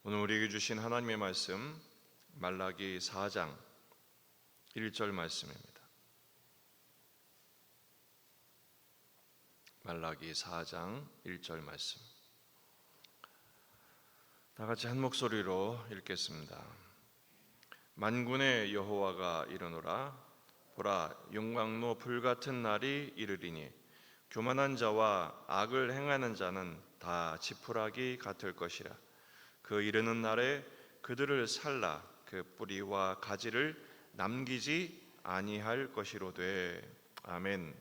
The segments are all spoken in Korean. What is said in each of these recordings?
오늘 우리에게 주신 하나님의 말씀 말라기 4장 1절 말씀입니다. 말라기 4장 1절 말씀. 다 같이 한 목소리로 읽겠습니다. 만군의 여호와가 이르노라. 보라, 용광로 불같은 날이 이르리니 교만한 자와 악을 행하는 자는 다 지푸라기 같을 것이라. 그 이르는 날에 그들을 살라 그 뿌리와 가지를 남기지 아니할 것이로되. 아멘.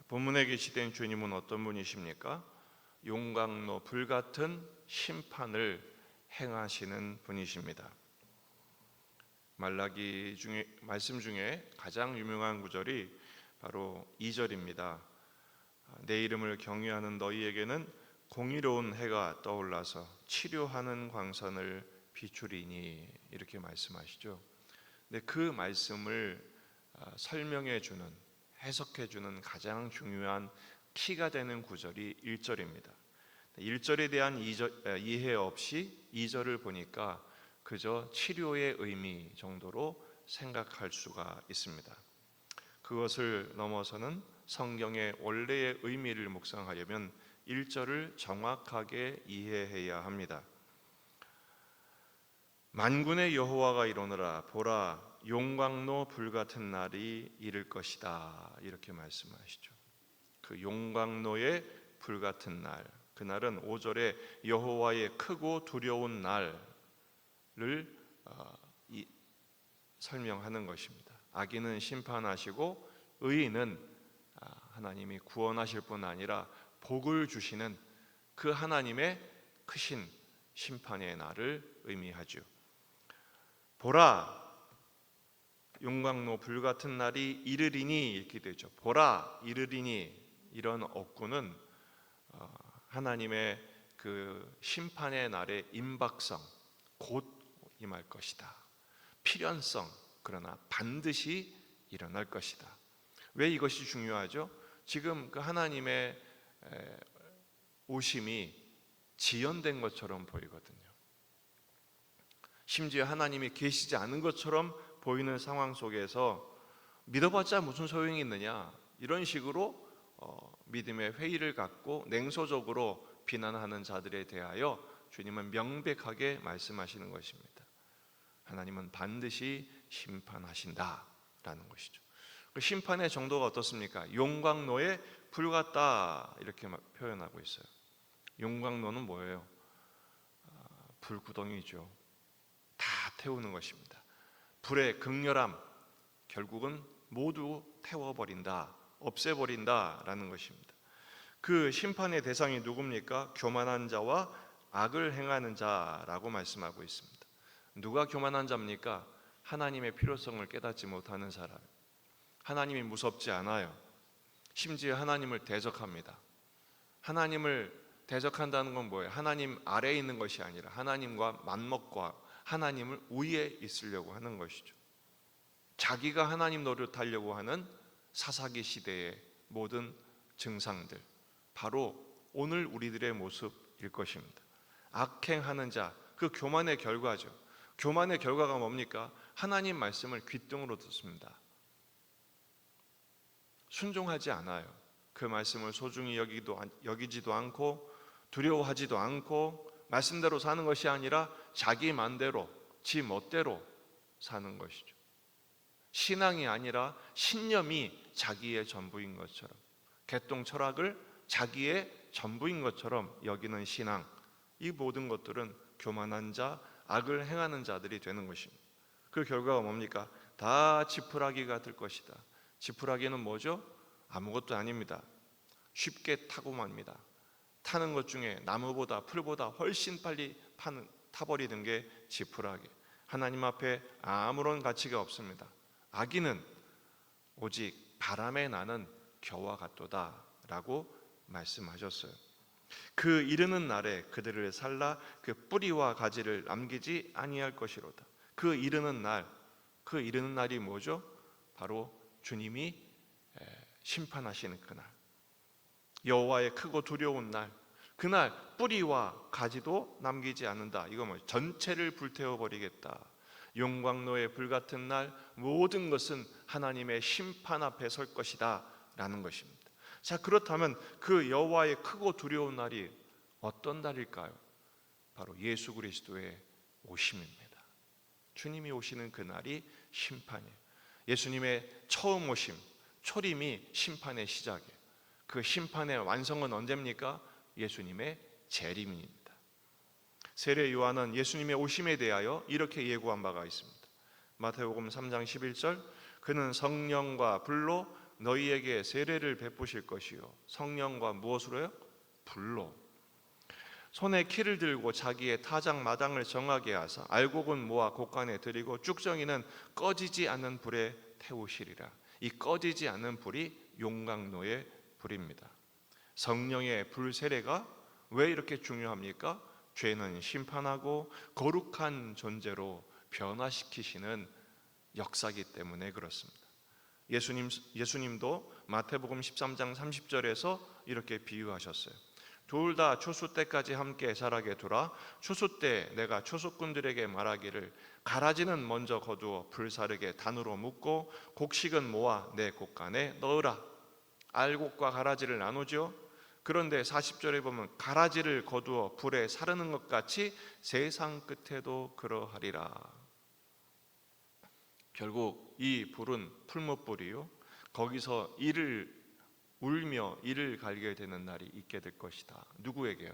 본문에 계시된 주님은 어떤 분이십니까? 용광로 불같은 심판을 행하시는 분이십니다. 말라기 중에 말씀 중에 가장 유명한 구절이 바로 2절입니다. 내 이름을 경외하는 너희에게는 공의로운 해가 떠올라서 치료하는 광선을 비추리니, 이렇게 말씀하시죠. 근데 그 말씀을 설명해 주는, 해석해 주는 가장 중요한 키가 되는 구절이 1절입니다. 1절에 대한 이해 없이 2절을 보니까 그저 치료의 의미 정도로 생각할 수가 있습니다. 그것을 넘어서는 성경의 원래의 의미를 묵상하려면 1절을 정확하게 이해해야 합니다. 만군의 여호와가 이르노라. 보라, 용광로 불같은 날이 이를 것이다, 이렇게 말씀하시죠. 그 용광로의 불같은 날, 그날은 5절에 여호와의 크고 두려운 날을 설명하는 것입니다. 악인은 심판하시고 의인은 하나님이 구원하실 뿐 아니라 복을 주시는 그 하나님의 크신 심판의 날을 의미하죠. 보라, 용광로 불같은 날이 이르리니, 이렇게 되죠. 보라, 이르리니, 이런 어구는 하나님의 그 심판의 날의 임박성, 곧 임할 것이다. 필연성, 그러나 반드시 일어날 것이다. 왜 이것이 중요하죠? 지금 그 하나님의 오심이 지연된 것처럼 보이거든요. 심지어 하나님이 계시지 않은 것처럼 보이는 상황 속에서 믿어봤자 무슨 소용이 있느냐, 이런 식으로 믿음의 회의를 갖고 냉소적으로 비난하는 자들에 대하여 주님은 명백하게 말씀하시는 것입니다. 하나님은 반드시 심판하신다라는 것이죠. 그 심판의 정도가 어떻습니까? 용광로에 불 같다, 이렇게 표현하고 있어요. 용광로는 뭐예요? 불구덩이죠. 다 태우는 것입니다. 불의 극렬함, 결국은 모두 태워버린다, 없애버린다라는 것입니다. 그 심판의 대상이 누굽니까? 교만한 자와 악을 행하는 자라고 말씀하고 있습니다. 누가 교만한 자입니까? 하나님의 필요성을 깨닫지 못하는 사람. 하나님이 무섭지 않아요. 심지어 하나님을 대적합니다. 하나님을 대적한다는 건 뭐예요? 하나님 아래에 있는 것이 아니라 하나님과 맞먹고 하나님을 위에 있으려고 하는 것이죠. 자기가 하나님 노릇하려고 하는 사사기 시대의 모든 증상들, 바로 오늘 우리들의 모습일 것입니다. 악행하는 자, 그 교만의 결과죠. 교만의 결과가 뭡니까? 하나님 말씀을 귓등으로 듣습니다. 순종하지 않아요. 그 말씀을 소중히 여기지도 않고 두려워하지도 않고 말씀대로 사는 것이 아니라 자기 맘대로, 지 멋대로 사는 것이죠. 신앙이 아니라 신념이 자기의 전부인 것처럼, 개똥 철학을 자기의 전부인 것처럼 여기는 신앙, 이 모든 것들은 교만한 자, 악을 행하는 자들이 되는 것입니다. 그 결과가 뭡니까? 다 지푸라기 같을 것이다. 지푸라기는 뭐죠? 아무것도 아닙니다. 쉽게 타고 맙니다. 타는 것 중에 나무보다 풀보다 훨씬 빨리 타버리는 게 지푸라기. 하나님 앞에 아무런 가치가 없습니다. 악인은 오직 바람에 나는 겨와 같도다 라고 말씀하셨어요. 그 이르는 날에 그들을 살라 그 뿌리와 가지를 남기지 아니할 것이로다. 그 이르는 날, 그 이르는 날이 뭐죠? 바로 주님이 심판하시는 그날, 여호와의 크고 두려운 날, 그날 뿌리와 가지도 남기지 않는다. 이거 뭐 전체를 불태워 버리겠다. 용광로의 불같은 날 모든 것은 하나님의 심판 앞에 설 것이다 라는 것입니다. 자, 그렇다면 그 여호와의 크고 두려운 날이 어떤 날일까요? 바로 예수 그리스도의 오심입니다. 주님이 오시는 그 날이 심판이에요. 예수님의 처음 오심, 초림이 심판의 시작이에요. 그 심판의 완성은 언제입니까? 예수님의 재림입니다. 세례 요한은 예수님의 오심에 대하여 이렇게 예고한 바가 있습니다. 마태복음 3장 11절, 그는 성령과 불로 너희에게 세례를 베푸실 것이요. 성령과 무엇으로요? 불로. 손에 키를 들고 자기의 타작 마당을 정하게 하사 알곡은 모아 곳간에 들이고 쭉정이는 꺼지지 않는 불에 태우시리라. 이 꺼지지 않는 불이 용광로의 불입니다. 성령의 불 세례가 왜 이렇게 중요합니까? 죄는 심판하고 거룩한 존재로 변화시키시는 역사이기 때문에 그렇습니다. 예수님도 마태복음 13장 30절에서 이렇게 비유하셨어요. 둘 다 추수 때까지 함께 자라게 두라. 추수 때 내가 추수꾼들에게 말하기를 가라지는 먼저 거두어 불사르게 단으로 묶고 곡식은 모아 내 곡간에 넣으라. 알곡과 가라지를 나누죠. 그런데 40절에 보면 가라지를 거두어 불에 사르는 것 같이 세상 끝에도 그러하리라. 결국 이 불은 풀무불이요, 거기서 이를 울며 이를 갈게 되는 날이 있게 될 것이다. 누구에게요?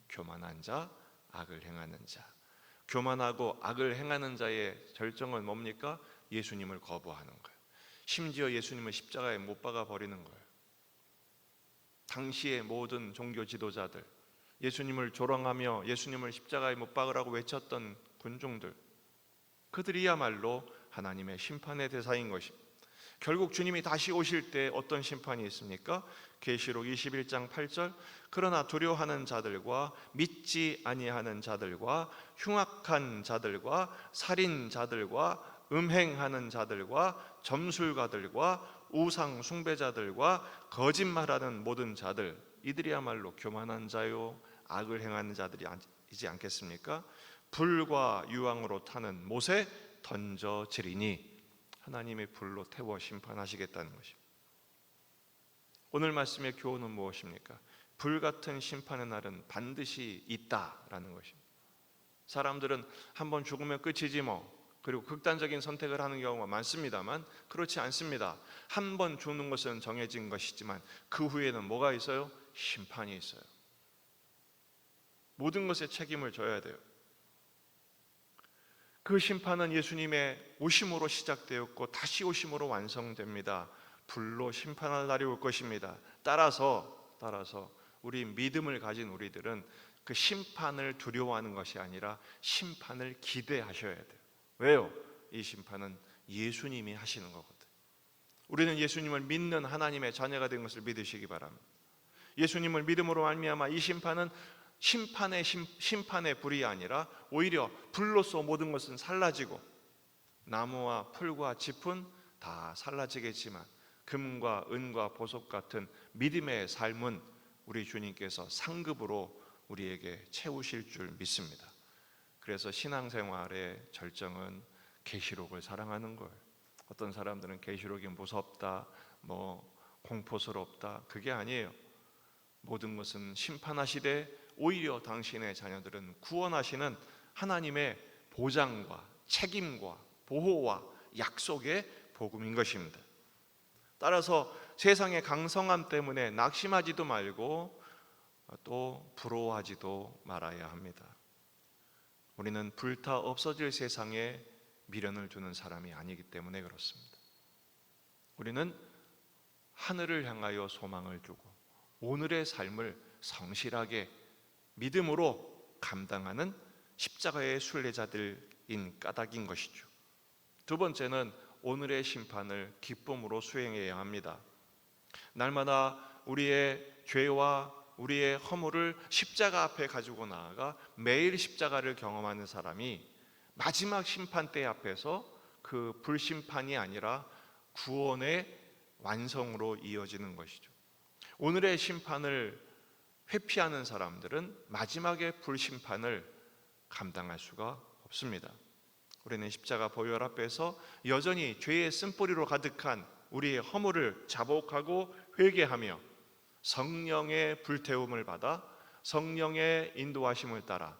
교만한 자, 악을 행하는 자. 교만하고 악을 행하는 자의 결정은 뭡니까? 예수님을 거부하는 거예요. 심지어 예수님을 십자가에 못 박아 버리는 거예요. 당시의 모든 종교 지도자들, 예수님을 조롱하며 예수님을 십자가에 못 박으라고 외쳤던 군중들, 그들이야말로 하나님의 심판의 대상인 것입니다. 결국 주님이 다시 오실 때 어떤 심판이 있습니까? 계시록 21장 8절, 그러나 두려워하는 자들과 믿지 아니하는 자들과 흉악한 자들과 살인자들과 음행하는 자들과 점술가들과 우상 숭배자들과 거짓말하는 모든 자들, 이들이야말로 교만한 자요 악을 행하는 자들이지 않겠습니까? 불과 유황으로 타는 못에 던져지리니 하나님의 불로 태워 심판하시겠다는 것입니다. 오늘 말씀의 교훈은 무엇입니까? 불같은 심판의 날은 반드시 있다라는 것입니다. 사람들은 한번 죽으면 끝이지 뭐, 그리고 극단적인 선택을 하는 경우가 많습니다만 그렇지 않습니다. 한 번 죽는 것은 정해진 것이지만 그 후에는 뭐가 있어요? 심판이 있어요. 모든 것에 책임을 져야 돼요. 그 심판은 예수님의 오심으로 시작되었고 다시 오심으로 완성됩니다. 불로 심판할 날이 올 것입니다. 따라서 우리 믿음을 가진 우리들은 그 심판을 두려워하는 것이 아니라 심판을 기대하셔야 돼요. 왜요? 이 심판은 예수님이 하시는 거거든요. 우리는 예수님을 믿는 하나님의 자녀가 된 것을 믿으시기 바랍니다. 예수님을 믿음으로 말미암아 이 심판은 심판의 불이 아니라 오히려 불로서 모든 것은 살라지고 나무와 풀과 짚은 다 살라지겠지만 금과 은과 보석 같은 믿음의 삶은 우리 주님께서 상급으로 우리에게 채우실 줄 믿습니다. 그래서 신앙생활의 절정은 계시록을 사랑하는 거예요. 어떤 사람들은 계시록이 무섭다, 공포스럽다, 그게 아니에요. 모든 것은 심판하시되 오히려 당신의 자녀들은 구원하시는 하나님의 보장과 책임과 보호와 약속의 복음인 것입니다. 따라서 세상의 강성함 때문에 낙심하지도 말고 또 부러워하지도 말아야 합니다. 우리는 불타 없어질 세상에 미련을 두는 사람이 아니기 때문에 그렇습니다. 우리는 하늘을 향하여 소망을 두고 오늘의 삶을 성실하게 믿음으로 감당하는 십자가의 순례자들인 까닭인 것이죠. 두 번째는 오늘의 심판을 기쁨으로 수행해야 합니다. 날마다 우리의 죄와 우리의 허물을 십자가 앞에 가지고 나아가 매일 십자가를 경험하는 사람이 마지막 심판대 앞에서 그 불심판이 아니라 구원의 완성으로 이어지는 것이죠. 오늘의 심판을 회피하는 사람들은 마지막에 불심판을 감당할 수가 없습니다. 우리는 십자가 보혈 앞에서 여전히 죄의 쓴뿌리로 가득한 우리의 허물을 자복하고 회개하며 성령의 불태움을 받아 성령의 인도하심을 따라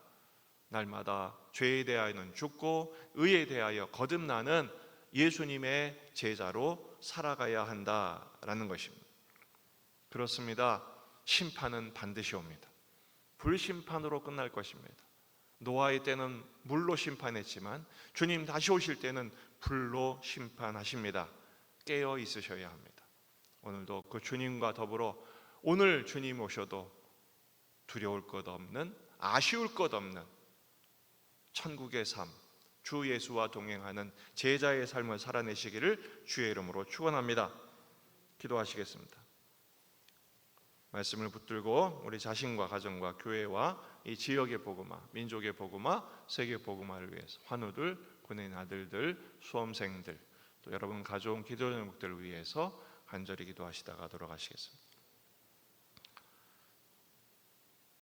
날마다 죄에 대하여는 죽고 의에 대하여 거듭나는 예수님의 제자로 살아가야 한다라는 것입니다. 그렇습니다. 심판은 반드시 옵니다. 불심판으로 끝날 것입니다. 노아의 때는 물로 심판했지만 주님 다시 오실 때는 불로 심판하십니다. 깨어 있으셔야 합니다. 오늘도 그 주님과 더불어 오늘 주님 오셔도 두려울 것 없는, 아쉬울 것 없는 천국의 삶, 주 예수와 동행하는 제자의 삶을 살아내시기를 주의 이름으로 축원합니다. 기도하시겠습니다. 말씀을 붙들고 우리 자신과 가정과 교회와 이 지역의 복음화, 민족의 복음화, 세계 복음화를 위해서 환우들, 군인 아들들, 수험생들, 또 여러분 가져온 기도 제목들을 위해서 간절히 기도하시다가 돌아가시겠습니다.